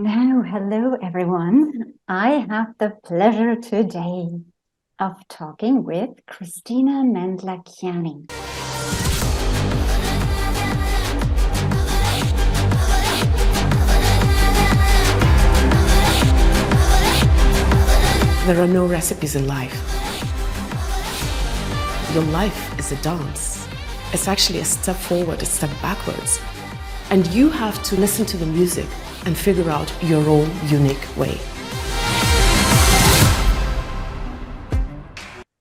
Now, hello everyone. I have the pleasure today of talking with Kristina Mänd-Lakhiani. There are no recipes in life. Your life is a dance. It's actually a step forward, a step backwards. And you have to listen to the music and figure out your own unique way.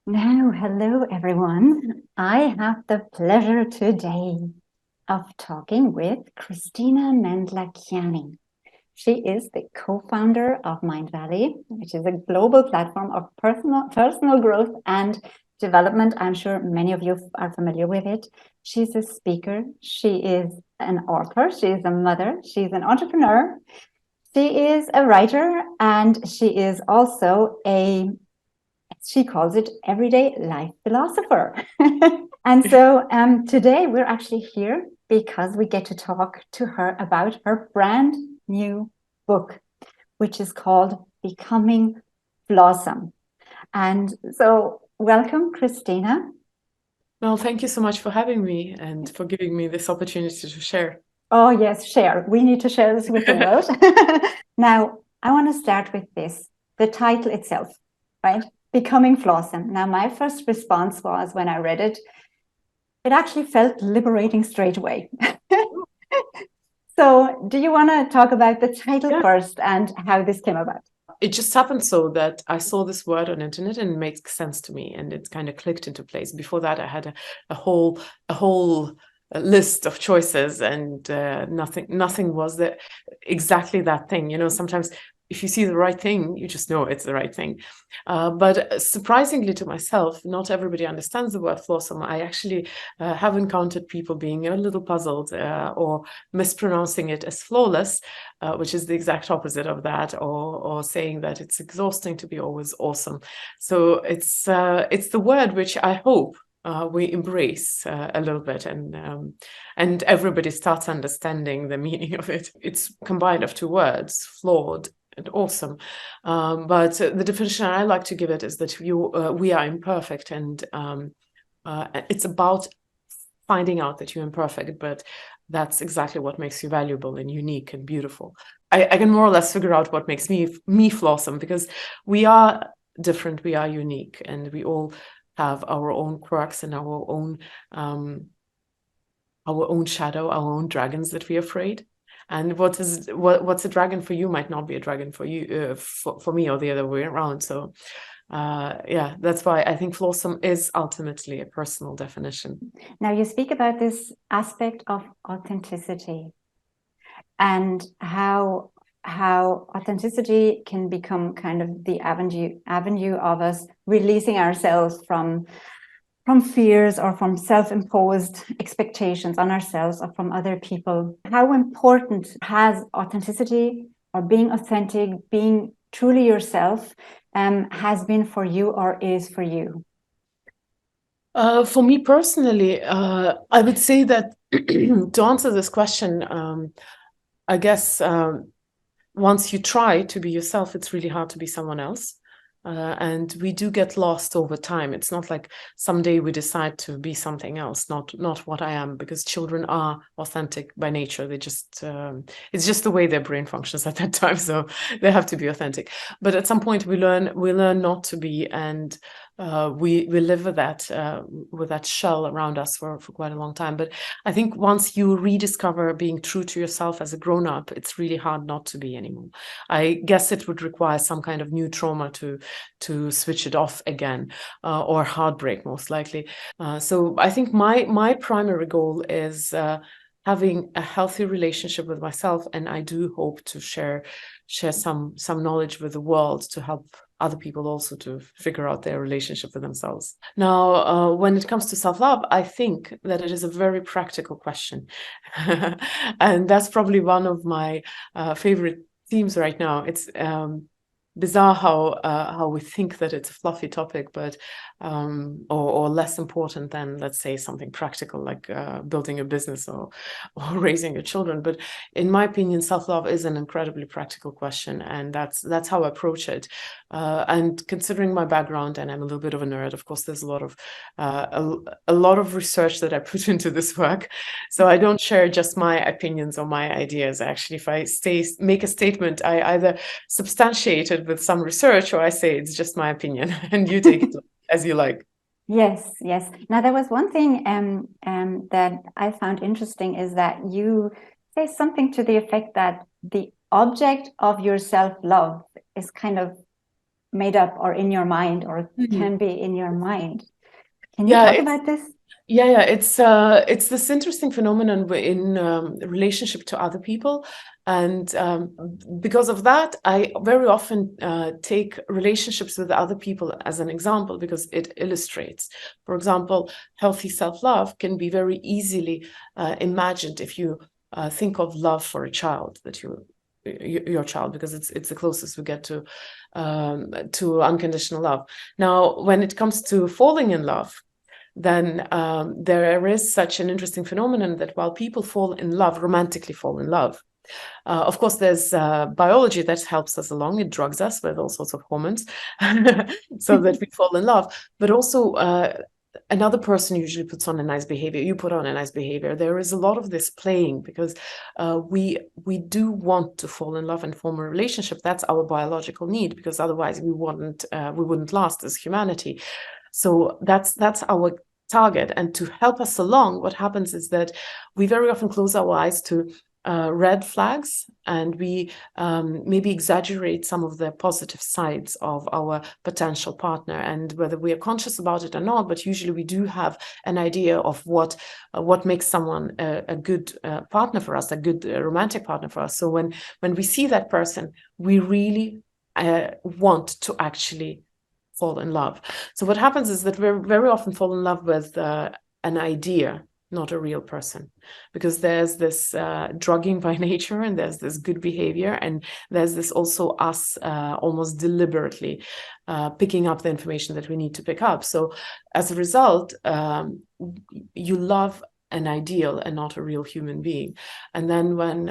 Now, hello everyone. I have the pleasure today of talking with Kristina Mänd-Lakhiani. She is the co-founder of Mindvalley, which is a global platform of personal growth and development. I'm sure many of you are familiar with it. She's a speaker. She is an author. She is a mother. She's an entrepreneur. She is a writer, and she is also she calls it everyday life philosopher. And so today we're actually here because we get to talk to her about her brand new book, which is called Becoming Flawesome. And so welcome, Kristina. Well, thank you so much for having me and for giving me this opportunity to share. Oh, yes, share. We need to share this with the world. Now, I want to start with this, the title itself, right? Becoming Flawesome. Now, my first response was when I read it, it actually felt liberating straight away. So do you want to talk about the title first and how this came about? It just happened so that I saw this word on internet and it makes sense to me and it kind of clicked into place. Before that, I had a whole list of choices and nothing was exactly that thing. You know, sometimes if you see the right thing, you just know it's the right thing. But surprisingly to myself, not everybody understands the word flawesome. I actually have encountered people being a little puzzled or mispronouncing it as flawless, which is the exact opposite of that, or saying that it's exhausting to be always awesome. So it's the word which I hope we embrace a little bit, and everybody starts understanding the meaning of it. It's combined of two words, flawed and awesome. But the definition I like to give it is that we are imperfect, and it's about finding out that you're imperfect, but that's exactly what makes you valuable and unique and beautiful. I can more or less figure out what makes me flawesome, because we are different, we are unique, and we all have our own quirks and our own shadow, our own dragons that we're afraid. And what's a dragon for you might not be a dragon for you, for me, or the other way around. So that's why I think flawesome is ultimately a personal definition. Now, you speak about this aspect of authenticity and how authenticity can become kind of the avenue of us releasing ourselves from fears or from self-imposed expectations on ourselves or from other people. How important has authenticity, or being authentic, being truly yourself, has been for you or is for you? For me personally, I would say that to answer this question, I guess once you try to be yourself, it's really hard to be someone else. And we do get lost over time. It's not like someday we decide to be something else, not what I am, because children are authentic by nature. They just, it's just the way their brain functions at that time. So they have to be authentic. But at some point we learn not to be, and we live with that shell around us for quite a long time. But I think once you rediscover being true to yourself as a grown-up, it's really hard not to be anymore. I guess it would require some kind of new trauma to switch it off again, or heartbreak most likely. So I think my primary goal is having a healthy relationship with myself, and I do hope to share some knowledge with the world to help other people also to figure out their relationship with themselves. Now, when it comes to self-love, I think that it is a very practical question. And that's probably one of my favorite themes right now. It's bizarre how we think that it's a fluffy topic, but or less important than, let's say, something practical like building a business or raising your children. But in my opinion, self-love is an incredibly practical question, and that's how I approach it. And considering my background, and I'm a little bit of a nerd, of course, there's a lot of research that I put into this work. So I don't share just my opinions or my ideas. Actually, if I make a statement, I either substantiate it with some research, or I say it's just my opinion, and you take it as you like. Yes, yes. Now, there was one thing that I found interesting, is that you say something to the effect that the object of your self-love is kind of made up or in your mind, or can be in your mind. Can you talk about this? Yeah, it's this interesting phenomenon in relationship to other people, and because of that, I very often take relationships with other people as an example, because it illustrates. For example, healthy self-love can be very easily imagined if you think of love for a child, that your child, because it's the closest we get to unconditional love. Now, when it comes to falling in love, then there is such an interesting phenomenon that while people fall in love, romantically fall in love, of course, there's biology that helps us along. It drugs us with all sorts of hormones so that we fall in love. But also, another person usually puts on a nice behavior. You put on a nice behavior. There is a lot of this playing, because we do want to fall in love and form a relationship. That's our biological need, because otherwise we wouldn't last as humanity. So that's our target. And to help us along, what happens is that we very often close our eyes to red flags, and we maybe exaggerate some of the positive sides of our potential partner. And whether we are conscious about it or not, but usually we do have an idea of what makes someone a good partner for us, a good romantic partner for us. So when we see that person, we really want to actually fall in love. So what happens is that we very often fall in love with an idea, not a real person, because there's this drugging by nature, and there's this good behavior, and there's this also us almost deliberately picking up the information that we need to pick up. So as a result, you love an ideal and not a real human being. And then when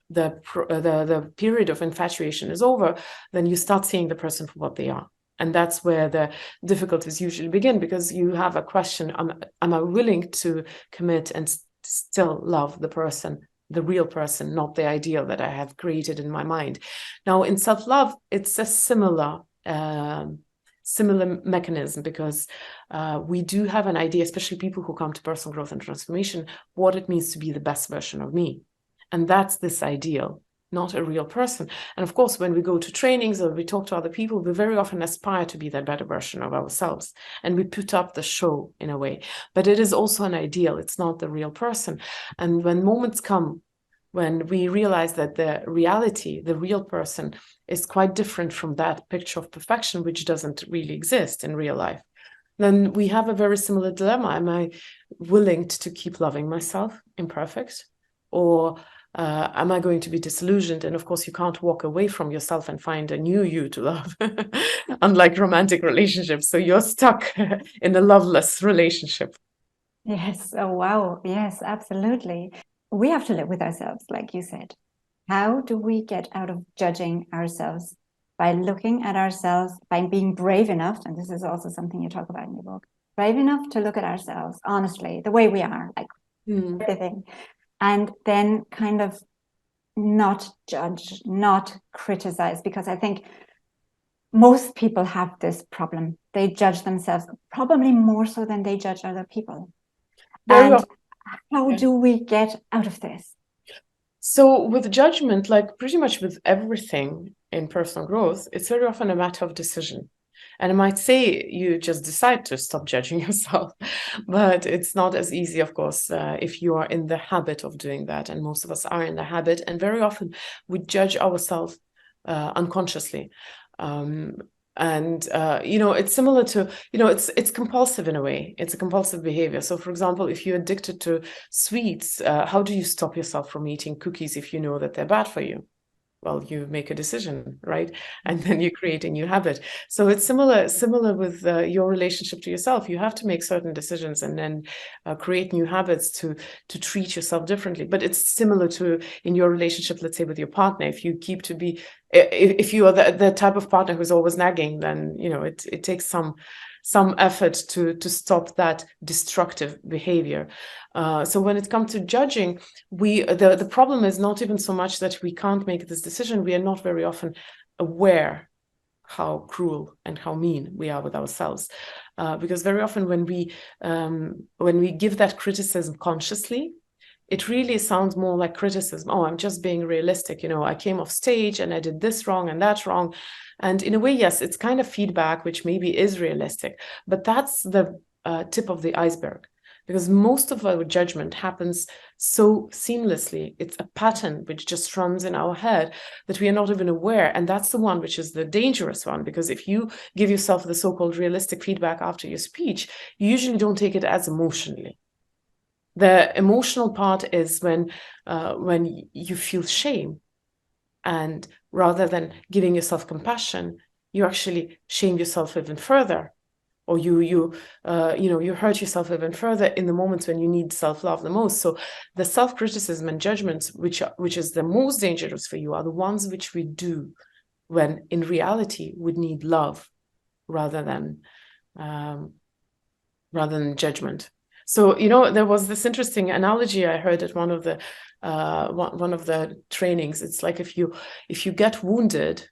the period of infatuation is over, then you start seeing the person for what they are. And that's where the difficulties usually begin, because you have a question, am I willing to commit and still love the person, the real person, not the ideal that I have created in my mind? Now, in self-love, it's a similar mechanism, because we do have an idea, especially people who come to personal growth and transformation, what it means to be the best version of me. And that's this ideal, not a real person. And of course, when we go to trainings or we talk to other people, we very often aspire to be that better version of ourselves, and we put up the show in a way. But it is also an ideal. It's not the real person. And when moments come when we realize that the reality, the real person, is quite different from that picture of perfection, which doesn't really exist in real life, then we have a very similar dilemma. Am I willing to keep loving myself imperfect, or am I going to be disillusioned? And of course, you can't walk away from yourself and find a new you to love, unlike romantic relationships. So you're stuck in a loveless relationship. Yes. Oh, wow. Yes, absolutely. We have to live with ourselves, like you said. How do we get out of judging ourselves? By looking at ourselves, by being brave enough, and this is also something you talk about in your book, brave enough to look at ourselves honestly, the way we are, like everything. And then kind of not judge, not criticize, because I think most people have this problem. They judge themselves probably more so than they judge other people. And how do we get out of this? So with judgment, like pretty much with everything in personal growth, it's very often a matter of decision. And I might say you just decide to stop judging yourself, but it's not as easy, of course, if you are in the habit of doing that. And most of us are in the habit. And very often we judge ourselves unconsciously. It's similar to, it's compulsive in a way. It's a compulsive behavior. So, for example, if you're addicted to sweets, how do you stop yourself from eating cookies if you know that they're bad for you? well, you make a decision, right? And then you create a new habit. So it's similar with your relationship to yourself. You have to make certain decisions and then create new habits to treat yourself differently. But it's similar to in your relationship, let's say with your partner. If you keep to be, if you are the type of partner who's always nagging, then it takes some effort to stop that destructive behavior. So when it comes to judging, the problem is not even so much that we can't make this decision. We are not very often aware how cruel and how mean we are with ourselves, because very often when we give that criticism consciously, it really sounds more like criticism. Oh, I'm just being realistic. I came off stage and I did this wrong and that wrong. And in a way, yes, it's kind of feedback, which maybe is realistic, but that's the tip of the iceberg, because most of our judgment happens so seamlessly. It's a pattern which just runs in our head that we are not even aware. And that's the one which is the dangerous one, because if you give yourself the so-called realistic feedback after your speech, you usually don't take it as emotionally. The emotional part is when you feel shame, and rather than giving yourself compassion, you actually shame yourself even further, or you hurt yourself even further in the moments when you need self-love the most. So the self-criticism and judgments, which is the most dangerous for you, are the ones which we do when in reality we need love rather than judgment. So there was this interesting analogy I heard at one of the trainings. It's like if you get wounded,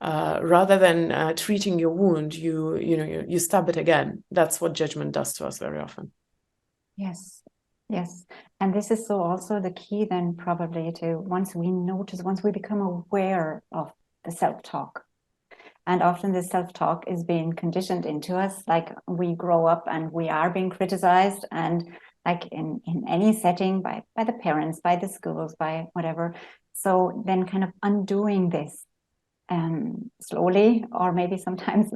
rather than treating your wound, you stab it again. That's what judgment does to us very often. Yes, and this is so also the key then probably to once we become aware of the self-talk. And often this self-talk is being conditioned into us, like we grow up and we are being criticized, and like in any setting by the parents, by the schools, by whatever. So then kind of undoing this slowly, or maybe sometimes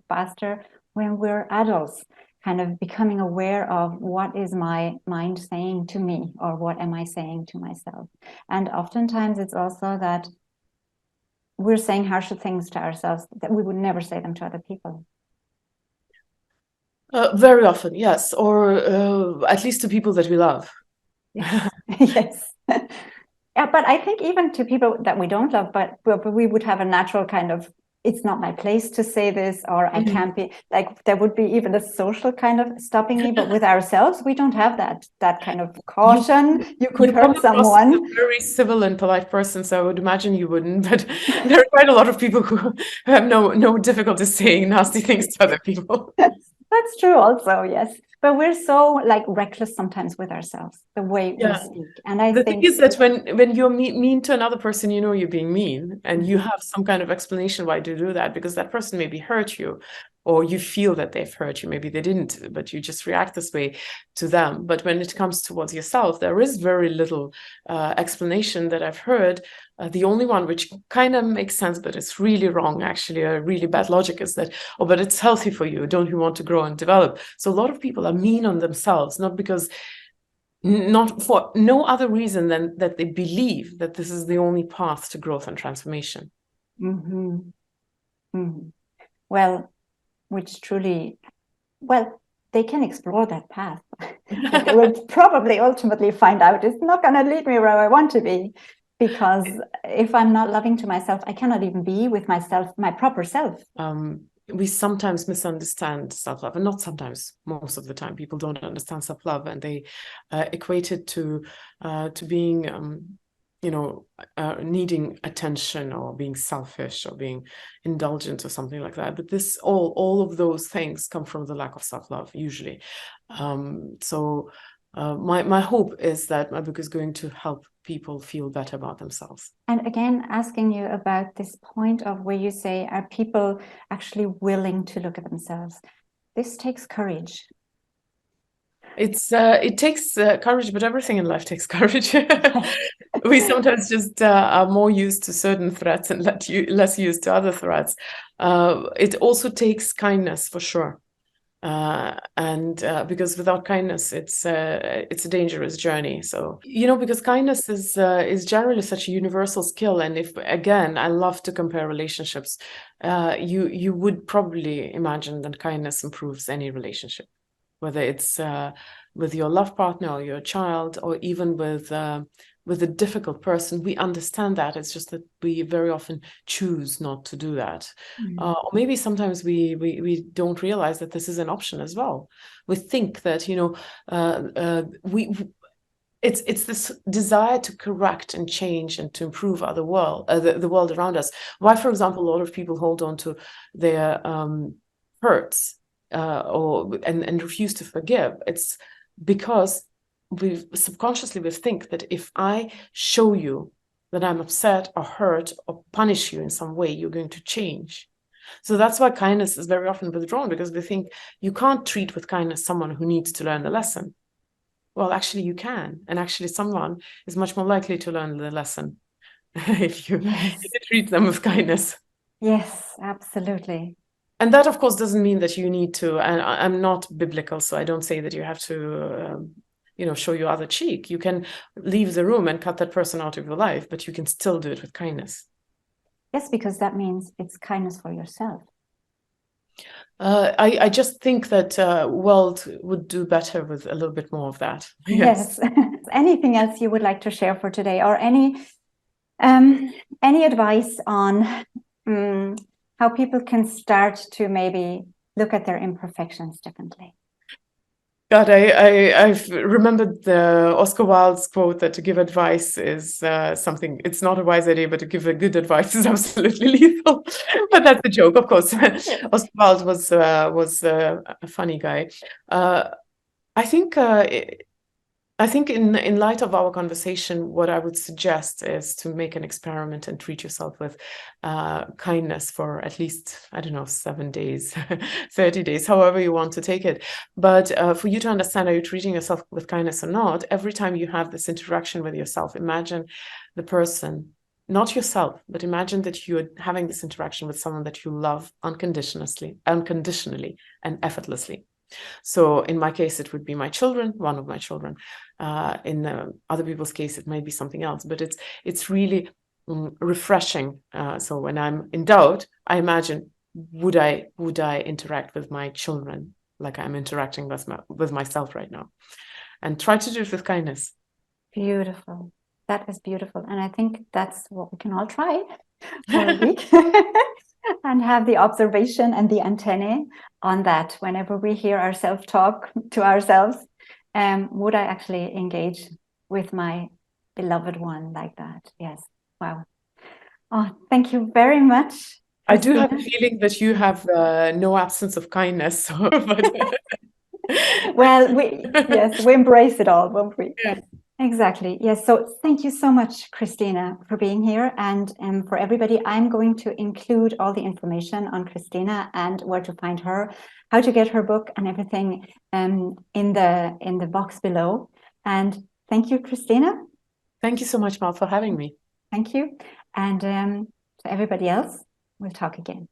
faster, when we're adults, kind of becoming aware of what is my mind saying to me, or what am I saying to myself. And oftentimes it's also that we're saying harsher things to ourselves that we would never say them to other people. Very often, yes, or at least to people that we love. Yes. Yes. Yeah, but I think even to people that we don't love, but we would have a natural kind of, it's not my place to say this, or I can't be, like there would be even a social kind of stopping me, but with ourselves, we don't have that kind of caution. You could hurt someone. A very civil and polite person, so I would imagine you wouldn't, but there are quite a lot of people who have no difficulty saying nasty things to other people. That's true also, yes. But we're so like reckless sometimes with ourselves, the way we speak. And I think the thing is that when you're mean to another person, you're being mean, and you have some kind of explanation why to do that, because that person maybe hurt you, or you feel that they've hurt you. Maybe they didn't, but you just react this way to them. But when it comes towards yourself, there is very little explanation that I've heard. The only one which kind of makes sense, but it's really wrong, actually, a really bad logic, is that, oh, but it's healthy for you. Don't you want to grow and develop? So a lot of people are mean on themselves, not for no other reason than that they believe that this is the only path to growth and transformation. Mm-hmm. Mm-hmm. Well, which truly, they can explore that path. They will probably ultimately find out it's not going to lead me where I want to be, because if I'm not loving to myself, I cannot even be with myself, my proper self. We sometimes misunderstand self-love, and not sometimes, most of the time, people don't understand self-love, and they equate it to being, needing attention, or being selfish, or being indulgent, or something like that. But this, all of those things come from the lack of self-love, usually. So my hope is that my book is going to help people feel better about themselves. And again, asking you about this point of where you say, are people actually willing to look at themselves? This takes courage. It takes courage, but everything in life takes courage. We sometimes just are more used to certain threats and less used to other threats. It also takes kindness, for sure. Because without kindness, it's a dangerous journey. So, because kindness is generally such a universal skill. And if, again, I love to compare relationships, you would probably imagine that kindness improves any relationship, whether it's with your love partner or your child, or even with a difficult person. We understand that. It's just that we very often choose not to do that. Or maybe sometimes we don't realize that this is an option as well. We think that, it's this desire to correct and change and to improve the world around us. Why, for example, a lot of people hold on to their hurts and refuse to forgive. It's because we subconsciously think that if I show you that I'm upset or hurt or punish you in some way, you're going to change. So that's why kindness is very often withdrawn, because we think you can't treat with kindness someone who needs to learn the lesson. Well, actually you can. And actually someone is much more likely to learn the lesson if you treat them with kindness. Yes, absolutely. And that, of course, doesn't mean that you need to, and I'm not biblical, so I don't say that you have to, show your other cheek. You can leave the room and cut that person out of your life, but you can still do it with kindness. Yes, because that means it's kindness for yourself. I just think that world would do better with a little bit more of that. Yes. Anything else you would like to share for today, or any advice on how people can start to maybe look at their imperfections differently? God, I've remembered the Oscar Wilde's quote that to give advice is something, it's not a wise idea, but to give a good advice is absolutely lethal. But that's a joke, of course. Oscar Wilde was a funny guy. I think in light of our conversation, what I would suggest is to make an experiment and treat yourself with kindness for at least, 7 days, 30 days, however you want to take it. But for you to understand, are you treating yourself with kindness or not, every time you have this interaction with yourself, imagine the person, not yourself, but imagine that you're having this interaction with someone that you love unconditionally and effortlessly. So in my case, it would be my children, one of my children. In other people's case, it might be something else, but it's really refreshing. So when I'm in doubt, I imagine, would I interact with my children like I'm interacting with myself right now? And try to do it with kindness. Beautiful. That is beautiful. And I think that's what we can all try for a week. And have the observation and the antennae on that whenever we hear ourselves talk to ourselves. Would I actually engage with my beloved one like that? Yes. Wow. Oh, thank you very much, Kristina. I do have a feeling that you have no absence of kindness. Well, we embrace it all, won't we? Yeah. Exactly. Yes. So thank you so much, Kristina, for being here. And for everybody, I'm going to include all the information on Kristina and where to find her, how to get her book and everything in the box below. And thank you, Kristina. Thank you so much, Mel, for having me. Thank you. And to everybody else, we'll talk again.